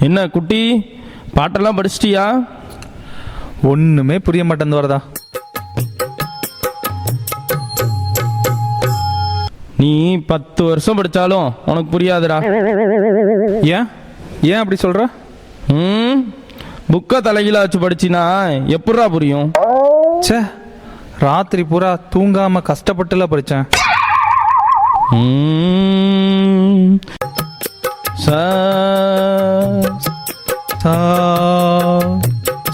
என்ன குட்டி, பாட்டெல்லாம் படிச்சிட்டியா? ஒன்றுமே புரிய மாட்டேன் வரதா. நீ 10 வருஷம் படித்தாலும் உனக்கு புரியாதுடா. ஏன் ஏன் அப்படி சொல்கிற? புக்கை தலைகீழ வச்சு படிச்சினா எப்படா புரியும்? சே, ராத்திரி பூரா தூங்காமல் கஷ்டப்பட்டுல படித்தேன்.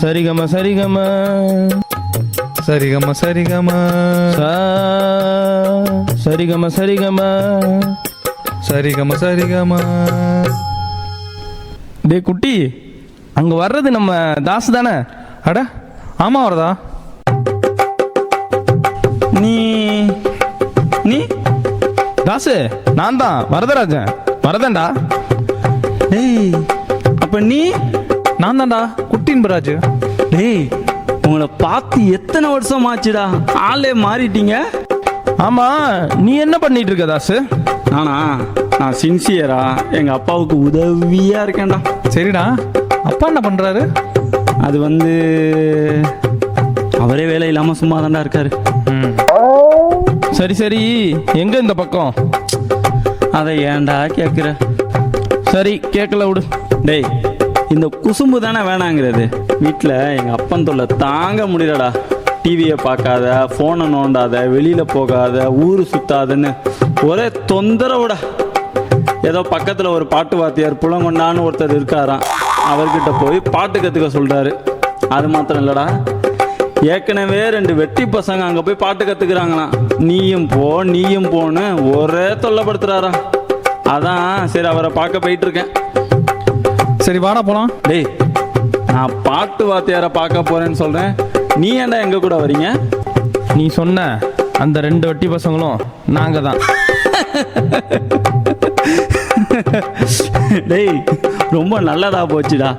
சரிகம சரிகம சரிகம சரிகம சரிகம சரிகம சரிகம சரிகம. டே குட்டி, அங்க வர்றது நம்ம தாசு தானே? அட ஆமா வரதா. நீ நீ தாசு? நான் தான் வரதராஜன். வரதன்டா. டேய், அப்ப நீ? நான் தான்டா குட்டின்பராஜ். டேய், உங்களை பார்த்து எத்தனை வருஷம் ஆச்சுடா, ஆளே மாறிட்டீங்க. ஆமா, நீ என்ன பண்ணிட்டு இருக்க தாசு? நான் சின்சியரா எங்க அப்பாவுக்கு உதவியா இருக்கேன்டா. சரிடா, அப்பா என்ன பண்றாரு? அது வந்து அவரே வேலை இல்லாம சும்மா தான்டா இருக்காரு. சரி சரி, எங்க இந்த பக்கம்? அதை ஏன்டா கேட்குற? சரி, கேட்கல விடு. டேய், இந்த குசும்பு தானே வேணாங்கிறது. வீட்டில் எங்கள் அப்பன் தொல்லை தாங்க முடியலடா. டிவியை பார்க்காத, ஃபோனை நோண்டாத, வெளியில் போகாத, ஊர் சுத்தாதுன்னு ஒரே தொந்தரவுடா. ஏதோ பக்கத்தில் ஒரு பாட்டு வாத்தியார் புலங்கொண்டான்னு ஒருத்தர் இருக்காராம். அவர்கிட்ட போய் பாட்டு கற்றுக்க சொல்கிறாரு. அது மாத்திரம் இல்லைடா, ஏற்கனவே 2 வெட்டி பசங்க அங்கே போய் பாட்டு கற்றுக்குறாங்களாம். நீயும் போன்னு ஒரே தொல்லைப்படுத்துறாரா. அதான் சரி, அவரை பார்க்க போயிட்டு இருக்கேன். சரி வாடா போலாம். டேய், நான் பாட்டு வாத்தியாரை பார்க்க போறேன்னு சொல்றேன், நீ ஏன்டா எங்க கூட வரீங்க? நீ சொன்ன அந்த 2 வட்டி பசங்களும் நாங்க தான். டேய், ரொம்ப நல்லதா போச்சுடா.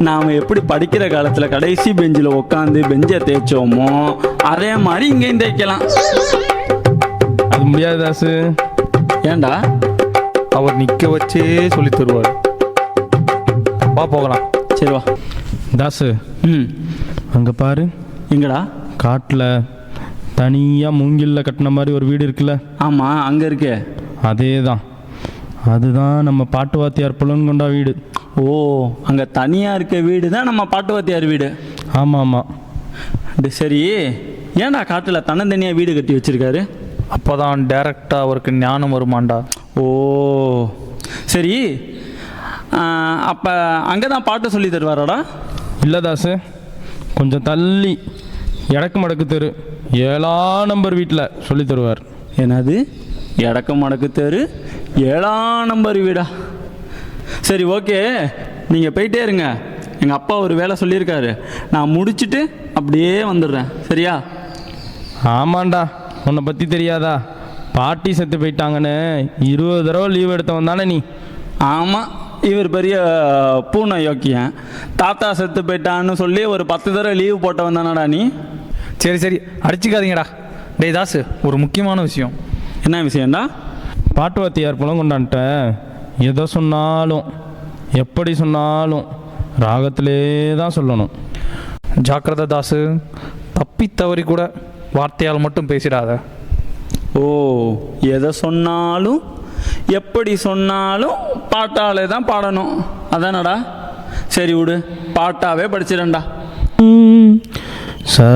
நாம் எப்படி படிக்கிற காலத்தில் கடைசி பெஞ்சில் உட்காந்து பெஞ்சை தேய்ச்சோமோ அதே மாதிரி இங்கேயும் தேய்க்கலாம். அது முடியாது தாசு. ஏன்டா? அவர் நிற்க வச்சே சொல்லி தருவார். வா போகலாம். சரி வா தாசு. அங்க பாரு. எங்கடா? காட்டில் தனியாக மூங்கில்ல கட்டின மாதிரி ஒரு வீடு இருக்குல்ல? ஆமாம், அங்கே இருக்கே. அதே தான், அதுதான் நம்ம பாட்டு வாத்தியார் புலன்கொண்டா வீடு. ஓ, அங்கே தனியாக இருக்க வீடு தான் நம்ம பாட்டு வாத்தியார் வீடு. ஆமாம் ஆமாம். சரி, ஏன்டா காட்டில் தன்னந்தனியாக வீடு கட்டி வச்சிருக்காரு? அப்போதான் டைரக்டாக அவருக்கு ஞானம் வருமாண்டா. ஓ சரி, அப்போ அங்கே தான் பாட்டு சொல்லி தருவாராடா? இல்லை தாசு, கொஞ்சம் தள்ளி எடக்கு மடக்கு தெரு 7ஆம் நம்பர் வீட்டில் சொல்லி தருவார். என்னது, எடக்கு மடக்கு தெரு 7ஆம் நம்பர் வீடா? சரி ஓகே, நீங்கள் போயிட்டே இருங்க. எங்கள் அப்பா ஒரு வேலை சொல்லியிருக்காரு, நான் முடிச்சுட்டு அப்படியே வந்துடுறேன். சரியா? ஆமாண்டா, உன்னை பற்றி தெரியாதா? பாட்டி செத்து போயிட்டாங்கன்னு 20 தடவை லீவ் எடுத்தவன் தானே நீ? ஆமாம், இவர் பெரிய பூனை யோக்கியன். தாத்தா செத்து போயிட்டான்னு சொல்லி ஒரு 10 தடவை லீவு போட்டவன் தானடா நீ? சரி சரி, அடிச்சுக்காதீங்கடா. டேய் தாசு, ஒரு முக்கியமான விஷயம். என்ன விஷயம்டா? பாட்டு வாத்தியார் புலங்கொண்டான்ட்ட எதை சொன்னாலும் எப்படி சொன்னாலும் ராகத்திலே தான் சொல்லணும். ஜாக்கிரதை தாசு, தப்பி தவறி கூட வார்த்தையால் மட்டும் பேசிடாத. ஓ, எதை சொன்னாலும் எப்படி சொன்னாலும் பாட்டாலே தான் பாடணும், அதானடா? சரி விடு, பாட்டாவே படிச்சிடண்டா. ச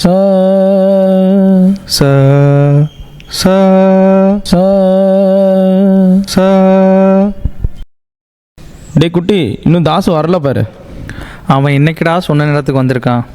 ச ச ச ச ச. டே குட்டி, இன்னும் தாசு வரல பாரு. அவன் இன்னைக்குடா சொன்ன நேரத்துக்கு வந்திருக்கான்.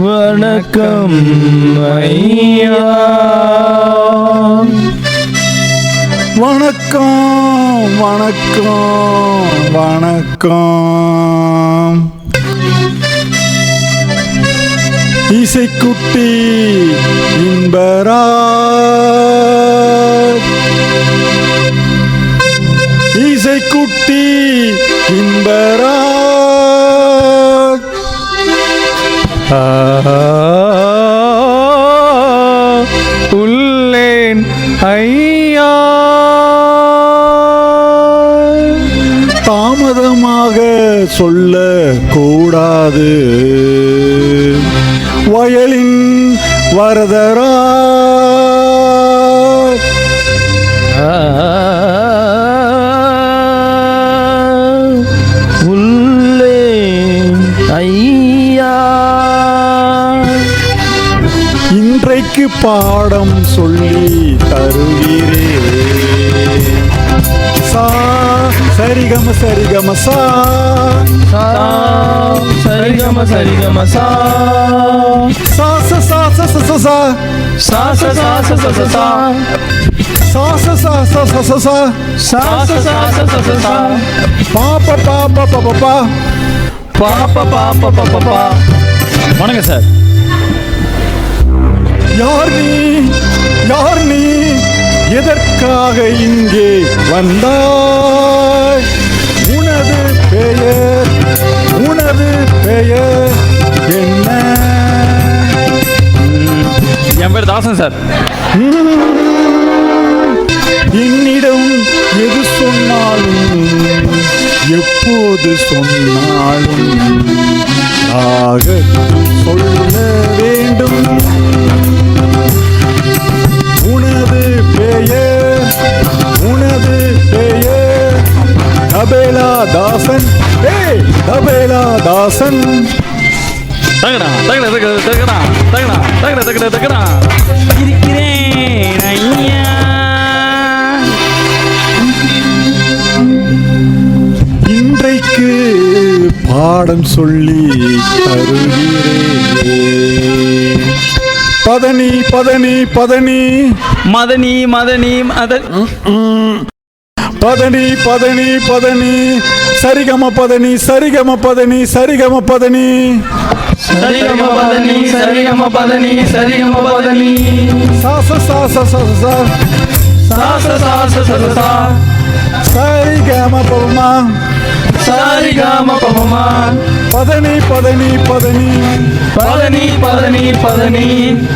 வணக்கம் ஐயா. வணக்கம். வணக்கம் வணக்கம். இசைக்குட்டி இன்பராஜ், இசைக்குட்டி இன்பராஜ். உள்ளேன் ஐயா. தாமதமாக சொல்ல கூடாது, வயலின் வரதராஜ். உள்ளே ஐயா. இன்றைக்கு பாடம் சொல்லி தருகிறேன். சா சரிகம சரிகம சா, சரிகம சரிகம சா, சா சா சா சா சா சா சா சா சா சா சா சா, சா சா சா சா சா சா சா, சா சா சா சா சா சா, பாப்பா பாப்பா பாப்பா பா. பாப்பா பாப்பா பாப்பா பா. வணக்கம் சார். யார் நீ, யார் நீ, எதற்காக இங்கே வந்தாய்? உனது பெயர், உனது பெயர் என்ன? என் பேர் தாசன் சார். என்னிடம் எது சொன்னாலும் எப்போது சொன்னாலும் ஆக சொல்ல வேண்டும். உனது பெயர், உனது பெயர் தபேலா தாசன். ஏய் தபேலா தாசன். தகடா தகடா தகடா தகடா தகடா தகடா தகடா தகடா. இருக்கிறேன் ஐயா. இன்றைக்கு பாடம் சொல்லி தருகிறேன். பதனி பதனி பதனி மதனி மதனி மதன். பதனி பதனி பதனி சரிகம பதனி சரிகம பதனி சரிகம பதனி சரிகம பதனி சரிகம பதனி சரிகம பதனி, சாச சாச சாச சா சா சா சா சா சா, சரிகம பவமா சரிகம பமமா, பதனி பதனி பதனி பதனி பதனி பதனி,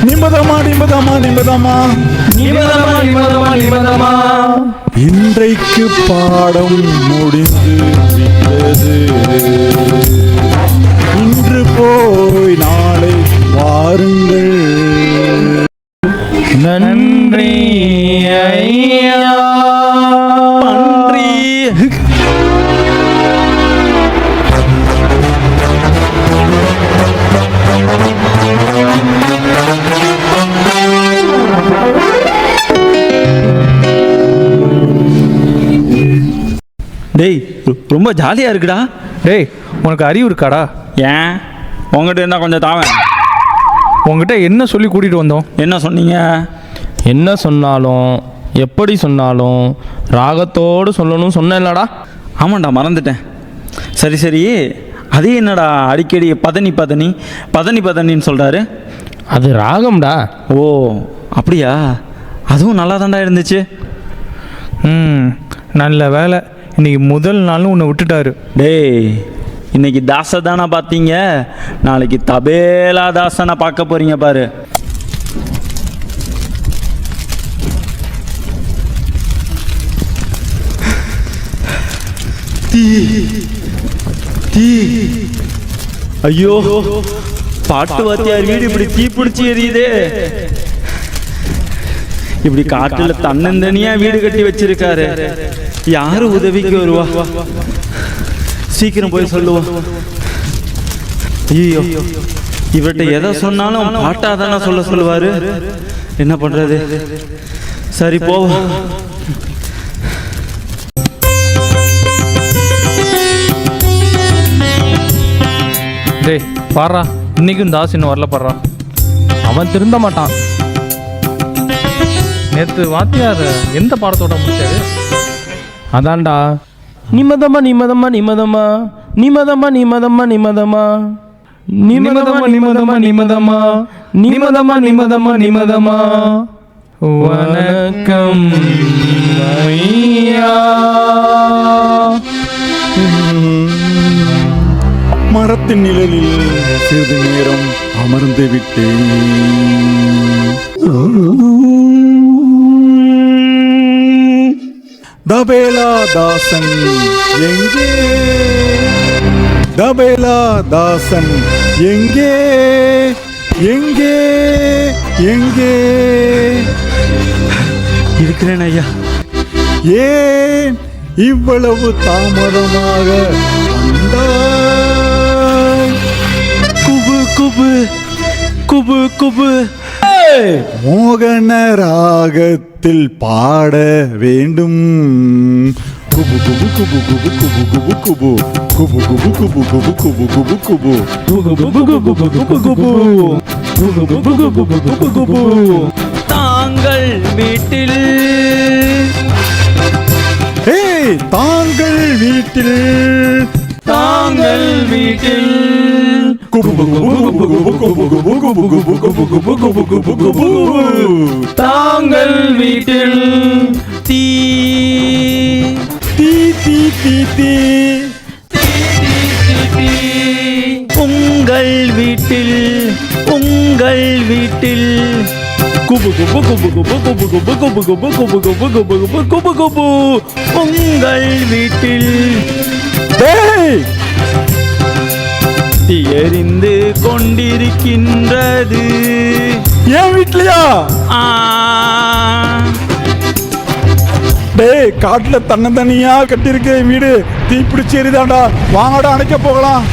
நிம்மதமா நிம்மதமா நிம்மதமா. நிமதமா நிமதமா நிமதமா. இன்றைக்கு பாடம் முடிந்து விட்டது. இன்று போய் நாளை வாருங்கள். நன்றி ஐயா. நன்றி. டேய் ரொம்ப ஜாலியா இருக்குடா. டேய் உனக்கு அறிவு இருக்காடா? ஏன் உங்ககிட்ட என்ன கொஞ்சம் தாவேன்? உங்ககிட்ட என்ன சொல்லி கூட்டிகிட்டு வந்தோம்? என்ன சொன்னீங்க? என்ன சொன்னாலும் எப்படி சொன்னாலும் ராகத்தோடு சொல்லணும்னு சொன்னேன்லடா. ஆமாண்டா மறந்துட்டேன். சரி சரி, அது என்னடா அடிக்கடி பதனி பதனி பதனி பதனின்னு சொல்கிறாரு? அது ராகம்டா. ஓ அப்படியா? அதுவும் நல்லா தாண்டா இருந்துச்சு. நல்ல வேலை, இன்னைக்கு முதல் நாளும் உன்னை விட்டுட்டாரு. டேய் இன்னைக்கு தாச தானே பார்த்தீங்க, நாளைக்கு தபேலா தாசனை பார்க்க போறீங்க பாரு. தீ தீ, ஐயோ பாட்டு வாத்தியார் வீடு இப்படி தீ பிடிச்சி எரியுதே. இப்படி காட்டுல தன்னந்தனியா வீடு கட்டி வச்சிருக்காரு. யாரு உதவிக்கு வருவா? சீக்கிரம் போய் சொல்லுவோம். ஐயோ இவர்கிட்ட எதை சொன்னாலும் பாட்டா தானே சொல்லுவாரு. என்ன பண்றது? சரி போவோம். டேய் பாடுறா, இன்னைக்கும் தாஸ் இன்னும் வரல பாடுறா. அவன் திருந்த மாட்டான். நேற்று வாத்தியார் எந்த பாடத்தோட முடிச்சாரு? அதான்டா நிமதமா நிமதமா நிமதமா நிமதமா நிமதமா நிமதமா நிமதமா நிமதமா நிமதமா நிமதமா நிமதமா நிமதமா வணக்கம் ஐயா. மரத்தின் நிழலில் சிறிது நேரம் அமர்ந்து விட்டேன். தபேலா தாசன் எங்கே? தபேலா தாசன் எங்கே? எங்கே? எங்கே? இருக்கிறேன் ஐயா. ஏன் இவ்வளவு தாமதமாக வந்தாய்? குபு குபு குபு குபு. மோகன ராகத்தில் பாட வேண்டும். குபு குபு குபு குபு குபு குபு குபு குபு குபு குபு குபு குபு குபு. தாங்கள் வீட்டில் ஏய், தாங்கள் வீட்டில் தாங்கள் வீட்டில் குபு குபு குபு குபு குபு குபு குபு குபு குபு குபு குபு குபு குபு. தாங்கள் வீட்டில் தீ தீ தீ தீ தீ. உங்கள் வீட்டில் உங்கள் வீட்டில் குபு குபு குபு குபு குபு குபு குபு குபு குபு குபு குபு குபு குபு குபு. உங்கள் வீட்டில் டேய், தீ எரிந்து கொண்டிருக்கின்றது. என் வீட்லயா? ஆ, டேய், காட்டுல தன்னந்தனியா கட்டியிருக்க என் வீடு தீப்பிடிச்சு எரிதாண்டா. வாங்கடா, அணைக்க போகலாம்.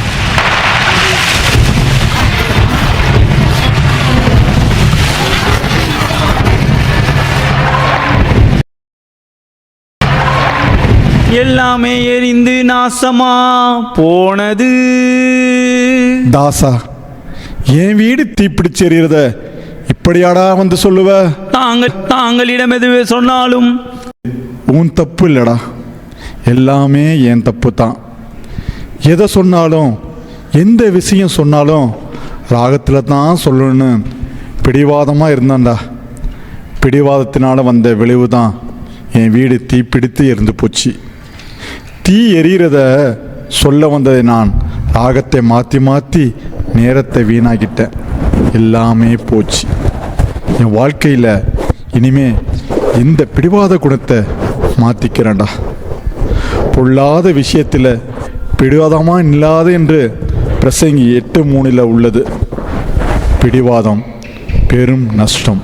எல்லாமே எரிந்து நாசமா போனது. தாசா, என் வீடு தீப்பிடிச்சு எறிகிறத இப்படியாடா வந்து சொல்லுவ? தாங்களிடம் எதுவே சொன்னாலும் உன் தப்பு இல்லடா, எல்லாமே என் தப்பு தான். எதை சொன்னாலும் எந்த விஷயம் சொன்னாலும் ராகத்தில் தான் சொல்லணும்னு பிடிவாதமாக இருந்தான்டா. பிடிவாதத்தினால வந்த விளைவு தான் என் வீடு தீப்பிடித்து எரிந்து போச்சு. தீ எரிகிறத சொல்ல வந்ததை நான் ராகத்தை மாற்றி மாற்றி நேரத்தை வீணாக்கிட்டேன். எல்லாமே போச்சு. என் வாழ்க்கையில் இனிமே இந்த பிடிவாத குணத்தை மாற்றிக்கிறேன்டா. பொல்லாத விஷயத்தில் பிடிவாதமாக இல்லாத என்று பிரசங்கி 8:3 உள்ளது. பிடிவாதம் பெரும் நஷ்டம்.